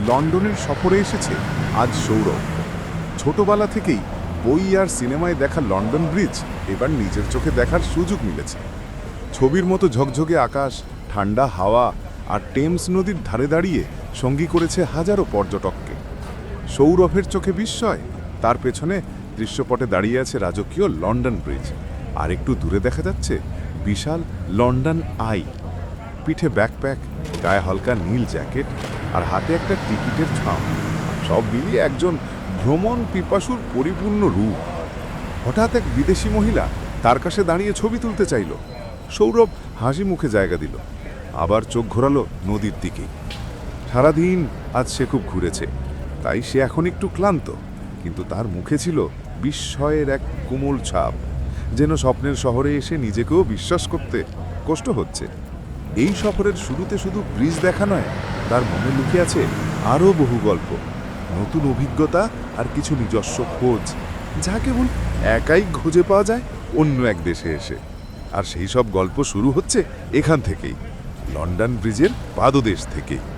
লন্ডনের সফরে এসেছে আজ সৌরভ। ছোটবেলা থেকেই বই আর সিনেমায় দেখা লন্ডন ব্রিজ এবার নিজের চোখে দেখার সুযোগ মিলেছে। ছবির মতো ঝকঝকে আকাশ, ঠান্ডা হাওয়া আর টেমস নদীর ধারে দাঁড়িয়ে সঙ্গী করেছে হাজারো পর্যটককে। সৌরভের চোখে বিস্ময়, তার পেছনে দৃশ্যপটে দাঁড়িয়ে আছে রাজকীয় লন্ডন ব্রিজ, আর একটু দূরে দেখা যাচ্ছে বিশাল লন্ডন আই। পিঠে ব্যাকপ্যাক, গায়ে হালকা নীল জ্যাকেট আর হাতে একটা টিকিটের ছাপ, সব মিলিয়ে একজন ভ্রমণ পিপাসুর পরিপূর্ণ রূপ। হঠাৎ এক বিদেশি মহিলা তার কাছে দাঁড়িয়ে ছবি তুলতে চাইল। সৌরভ হাসি মুখে জায়গা দিল, আবার চোখ ঘোরালো নদীর দিকেই। সারাদিন আজ সে খুব ঘুরেছে, তাই সে এখন একটু ক্লান্ত, কিন্তু তার মুখে ছিল বিস্ময়ের এক কোমল ছাপ, যেন স্বপ্নের শহরে এসে নিজেকেও বিশ্বাস করতে কষ্ট হচ্ছে। এই সফরের শুরুতে শুধু ব্রিজ দেখা নয়, তার মনে লুকিয়ে আছে আরও বহু গল্প, নতুন অভিজ্ঞতা আর কিছু নিজস্ব খোঁজ, যা কেবল একাই খুঁজে পাওয়া যায় অন্য এক দেশে এসে। আর সেই সব গল্প শুরু হচ্ছে এখান থেকেই, লন্ডন ব্রিজের পাদদেশ থেকেই।